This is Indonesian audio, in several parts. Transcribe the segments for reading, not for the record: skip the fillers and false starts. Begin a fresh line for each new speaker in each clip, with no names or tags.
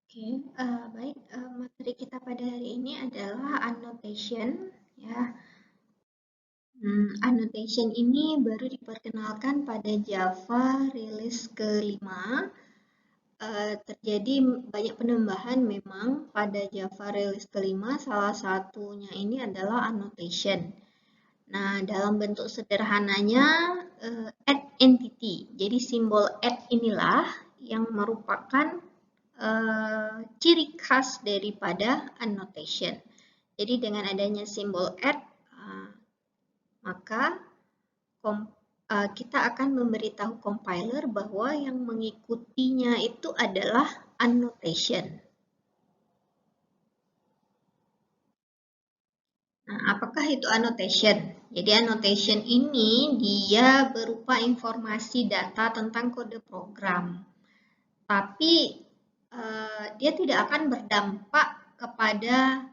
Oke, baik. Materi kita pada hari ini adalah annotation, ya. Annotation ini baru diperkenalkan pada Java rilis kelima. Terjadi banyak penambahan memang pada Java rilis kelima. Salah satunya ini adalah annotation. Nah, dalam bentuk sederhananya, add entity. Jadi simbol add inilah yang merupakan ciri khas daripada annotation. Jadi dengan adanya simbol add, maka kita akan memberitahu compiler bahwa yang mengikutinya itu adalah annotation. Nah, apakah itu annotation? Jadi annotation ini dia berupa informasi data tentang kode program. Tapi dia tidak akan berdampak kepada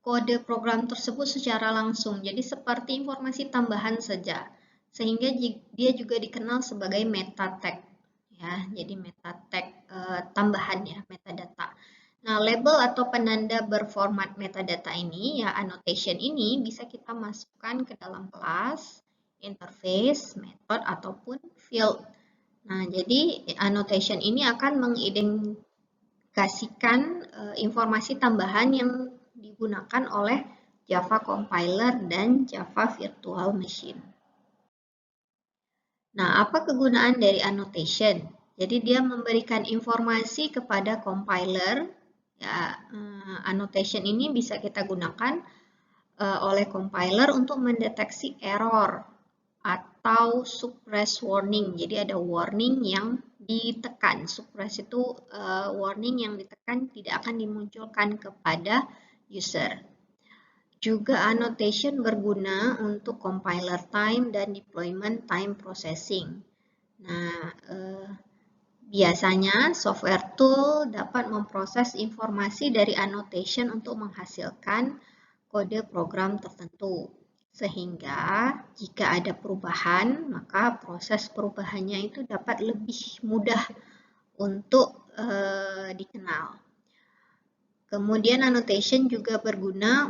kode program tersebut secara langsung. Jadi seperti informasi tambahan saja. Sehingga dia juga dikenal sebagai meta tag. Ya, jadi meta tag tambahan ya, metadata. Nah, label atau penanda berformat metadata ini, ya annotation ini bisa kita masukkan ke dalam kelas, interface, method, ataupun field. Nah, jadi annotation ini akan mengidentifikasikan informasi tambahan yang digunakan oleh Java Compiler dan Java Virtual Machine. Nah, apa kegunaan dari annotation? Jadi dia memberikan informasi kepada compiler. Ya, annotation ini bisa kita gunakan oleh compiler untuk mendeteksi error atau suppress warning. Jadi ada warning yang ditekan. Suppress itu warning yang ditekan tidak akan dimunculkan kepada user. Juga annotation berguna untuk compiler time dan deployment time processing. Nah, biasanya software tool dapat memproses informasi dari annotation untuk menghasilkan kode program tertentu. Sehingga jika ada perubahan, maka proses perubahannya itu dapat lebih mudah untuk dikenal. Kemudian annotation juga berguna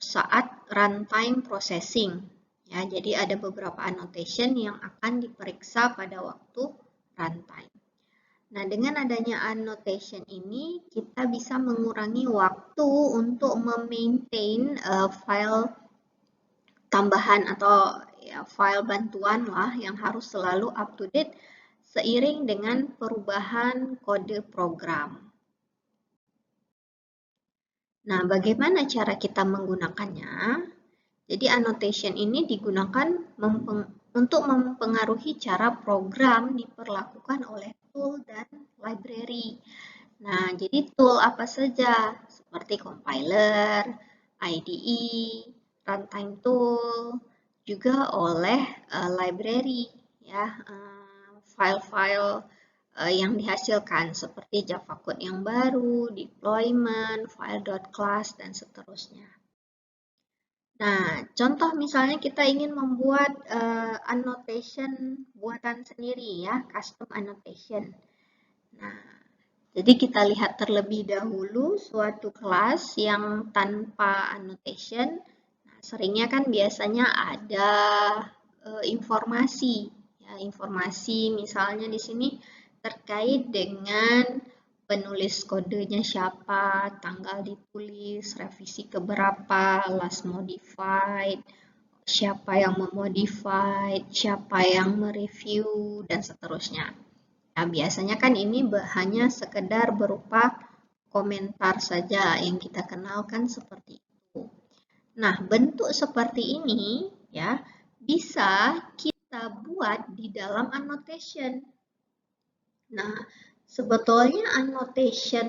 saat runtime processing. Ya, jadi ada beberapa annotation yang akan diperiksa pada waktu runtime. Nah, dengan adanya annotation ini, kita bisa mengurangi waktu untuk memaintain file tambahan atau ya, file bantuan lah yang harus selalu up to date seiring dengan perubahan kode program. Nah, bagaimana cara kita menggunakannya? Jadi annotation ini digunakan untuk mempengaruhi cara program diperlakukan oleh tool dan library. Nah, jadi tool apa saja? Seperti compiler, IDE, runtime tool, juga oleh library, ya, file-file yang dihasilkan seperti Java code yang baru, deployment, file.class, dan seterusnya. Nah, contoh misalnya kita ingin membuat annotation buatan sendiri ya, custom annotation. Nah, jadi kita lihat terlebih dahulu suatu kelas yang tanpa annotation. Nah, seringnya kan biasanya ada informasi, ya, informasi misalnya di sini terkait dengan penulis kodenya siapa, tanggal ditulis, revisi keberapa, last modified, siapa yang memodified, siapa yang mereview, dan seterusnya. Nah, biasanya kan ini hanya sekedar berupa komentar saja yang kita kenalkan seperti itu. Nah, bentuk seperti ini ya bisa kita buat di dalam annotation. Nah, sebetulnya annotation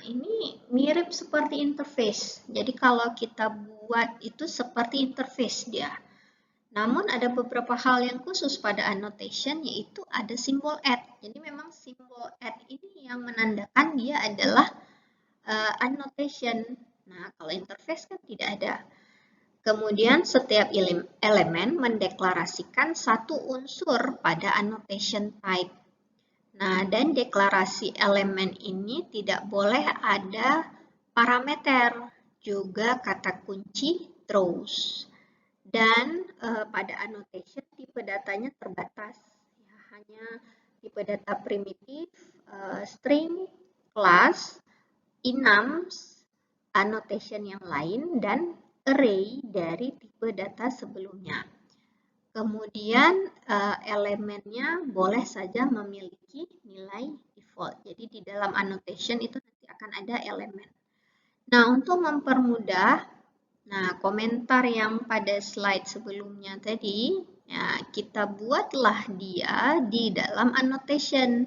ini mirip seperti interface. Jadi kalau kita buat itu seperti interface dia. Namun ada beberapa hal yang khusus pada annotation, yaitu ada simbol add. Jadi memang simbol add ini yang menandakan dia adalah annotation. Nah, kalau interface kan tidak ada. Kemudian setiap elemen mendeklarasikan satu unsur pada annotation type. Nah, dan deklarasi elemen ini tidak boleh ada parameter, juga kata kunci throws. Dan pada annotation tipe datanya terbatas, ya, hanya tipe data primitif, string, class, enums, annotation yang lain, dan array dari tipe data sebelumnya. Kemudian elemennya boleh saja memiliki nilai default. Jadi di dalam annotation itu nanti akan ada elemen. Nah, untuk mempermudah, komentar yang pada slide sebelumnya tadi, ya, kita buatlah dia di dalam annotation.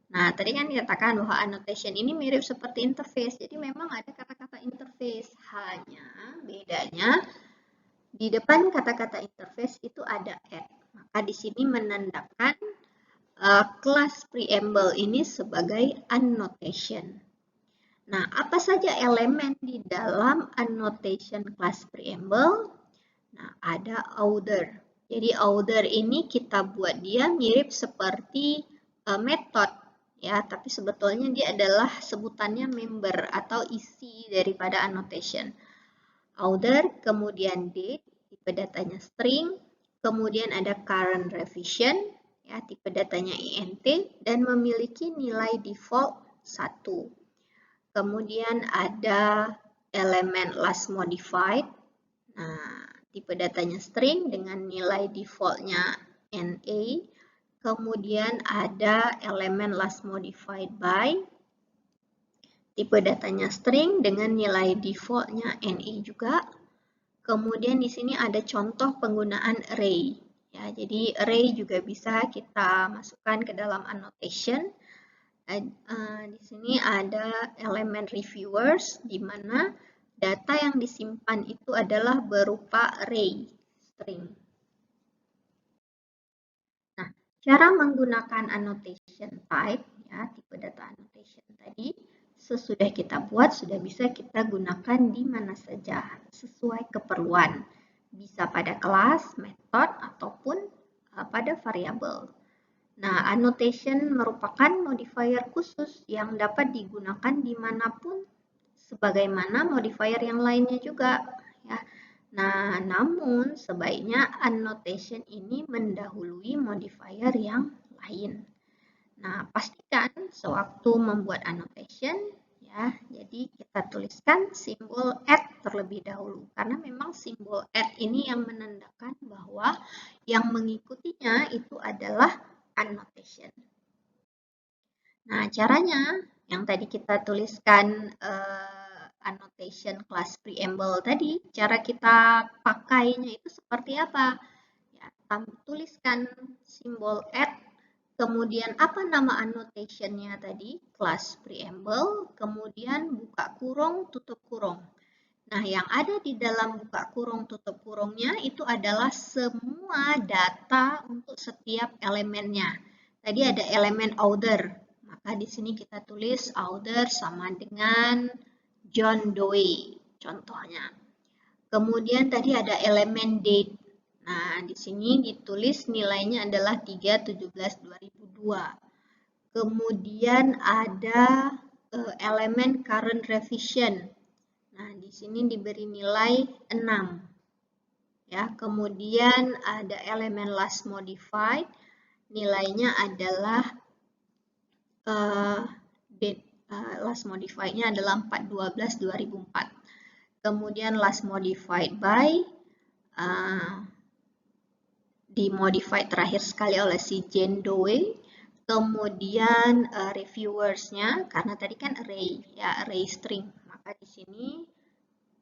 Nah, tadi kan dikatakan bahwa annotation ini mirip seperti interface. Jadi memang ada kata-kata interface, hanya bedanya di depan kata-kata interface itu ada add. Maka di sini menandakan kelas preamble ini sebagai annotation. Nah, apa saja elemen di dalam annotation kelas preamble? Nah, ada order. Jadi order ini kita buat dia mirip seperti method, ya, tapi sebetulnya dia adalah sebutannya member atau isi daripada annotation. Order, kemudian date, tipe datanya string, kemudian ada current revision, ya, tipe datanya int, dan memiliki nilai default 1. Kemudian ada elemen last modified, nah, tipe datanya string dengan nilai defaultnya NA, kemudian ada elemen last modified by, tipe datanya string dengan nilai defaultnya NA juga. Kemudian di sini ada contoh penggunaan array. Ya, jadi array juga bisa kita masukkan ke dalam annotation. Di sini ada elemen reviewers, di mana data yang disimpan itu adalah berupa array string. Nah, cara menggunakan annotation type, ya, tipe data annotation tadi, sesudah kita buat, sudah bisa kita gunakan di mana saja, sesuai keperluan. Bisa pada kelas, method, ataupun pada variabel. Nah, annotation merupakan modifier khusus yang dapat digunakan dimanapun, sebagaimana modifier yang lainnya juga. Ya. Nah, namun sebaiknya annotation ini mendahului modifier yang lain. Nah, pastikan sewaktu membuat annotation, ya, jadi kita tuliskan simbol @ terlebih dahulu, karena memang simbol @ ini yang menandakan bahwa yang mengikutinya itu adalah annotation. Nah, caranya yang tadi kita tuliskan annotation class preamble tadi, cara kita pakainya itu seperti apa? Ya, tuliskan simbol @ kemudian apa nama annotation-nya tadi? Class preamble, kemudian buka kurung, tutup kurung. Nah, yang ada di dalam buka kurung, tutup kurungnya itu adalah semua data untuk setiap elemennya. Tadi ada elemen order, maka di sini kita tulis order sama dengan John Doe, contohnya. Kemudian tadi ada elemen date. Nah, di sini ditulis nilainya adalah 3/17/2002. Kemudian ada elemen current revision. Nah, di sini diberi nilai 6. Ya, kemudian ada elemen last modified. Nilainya adalah last modified-nya adalah 4/12/2004. Kemudian last modified by dimodified terakhir sekali oleh si Jane Doe. Kemudian reviewers-nya, karena tadi kan array, ya, array string, maka di sini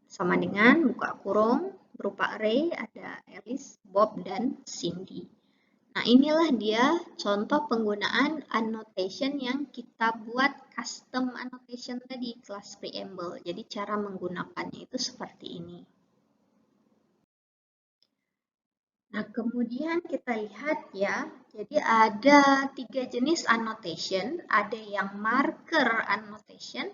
sama dengan buka kurung berupa array, ada Alice, Bob, dan Cindy. Nah, inilah dia contoh penggunaan annotation yang kita buat custom annotation tadi, kelas preamble. Jadi cara menggunakannya itu seperti ini. Nah, kemudian kita lihat ya, jadi ada 3 jenis annotation, ada yang marker annotation,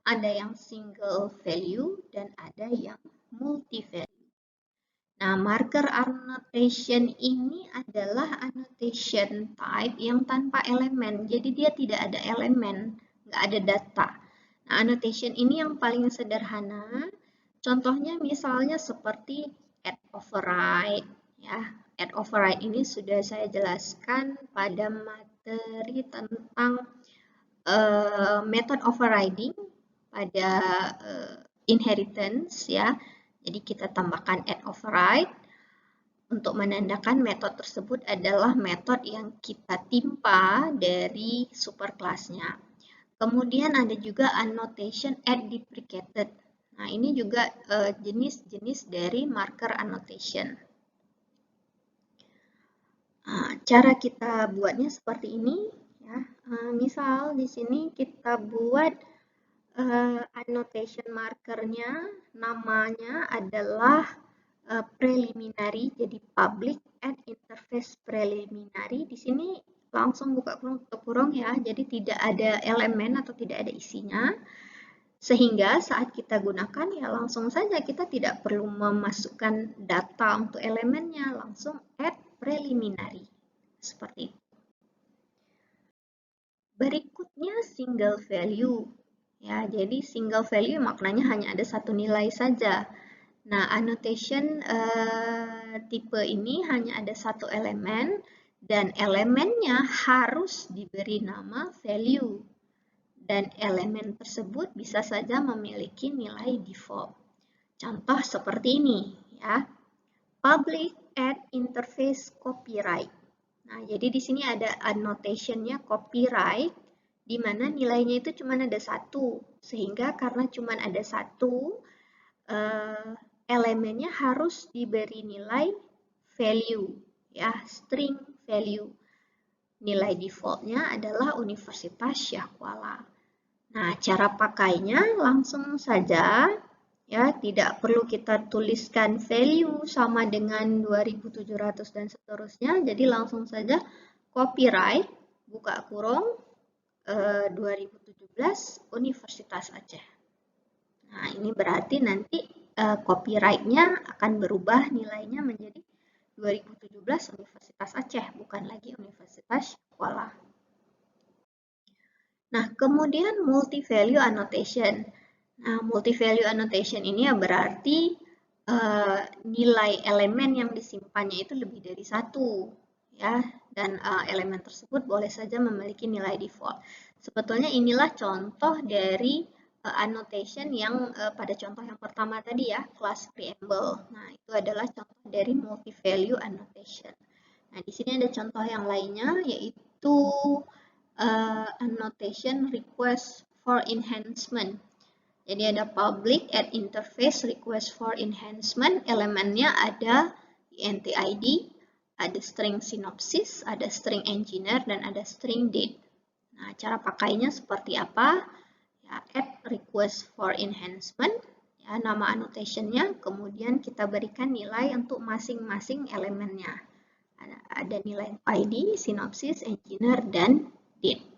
ada yang single value, dan ada yang multi value. Nah, marker annotation ini adalah annotation type yang tanpa elemen. Jadi dia tidak ada elemen, nggak ada data. Nah, annotation ini yang paling sederhana. Contohnya misalnya seperti add override. Ya, add override ini sudah saya jelaskan pada materi tentang method overriding pada inheritance ya. Jadi kita tambahkan add override untuk menandakan metode tersebut adalah metode yang kita timpa dari superclass-nya. Kemudian ada juga annotation add deprecated. Nah, ini juga jenis-jenis dari marker annotation. Nah, cara kita buatnya seperti ini ya. Misal di sini kita buat annotation markernya, namanya adalah preliminary, jadi public add interface preliminary. Di sini langsung buka kurung tutup kurung ya, jadi tidak ada elemen atau tidak ada isinya. Sehingga saat kita gunakan ya langsung saja kita tidak perlu memasukkan data untuk elemennya, langsung add preliminary. Seperti itu. Berikutnya single value. Ya, jadi single value maknanya hanya ada satu nilai saja. Nah, annotation tipe ini hanya ada satu elemen dan elemennya harus diberi nama value. Dan elemen tersebut bisa saja memiliki nilai default. Contoh seperti ini ya. Public add interface copyright. Nah, jadi di sini ada annotation-nya copyright di mana nilainya itu cuma ada satu, sehingga karena cuma ada satu, elemennya harus diberi nilai value, ya, string value. Nilai defaultnya adalah Universitas Syahkuala. Nah, cara pakainya langsung saja, ya, tidak perlu kita tuliskan value sama dengan 2700 dan seterusnya, jadi langsung saja copyright, buka kurung, 2017 Universitas Aceh. Nah, ini berarti nanti copyright-nya akan berubah nilainya menjadi 2017 Universitas Aceh, bukan lagi Universitas Kuala. Nah, kemudian multi-value annotation. Nah, multi-value annotation ini ya berarti nilai elemen yang disimpannya itu lebih dari satu, ya, dan elemen tersebut boleh saja memiliki nilai default. Sebetulnya inilah contoh dari annotation yang pada contoh yang pertama tadi ya, class preamble. Nah, itu adalah contoh dari multi-value annotation. Nah, di sini ada contoh yang lainnya, yaitu annotation request for enhancement. Jadi ada public add interface request for enhancement, elemennya ada int id, ada string synopsis, ada string engineer, dan ada string date. Nah, cara pakainya seperti apa? Ya, add request for enhancement, ya, nama annotationnya, kemudian kita berikan nilai untuk masing-masing elemennya. Ada nilai id, synopsis, engineer, dan date.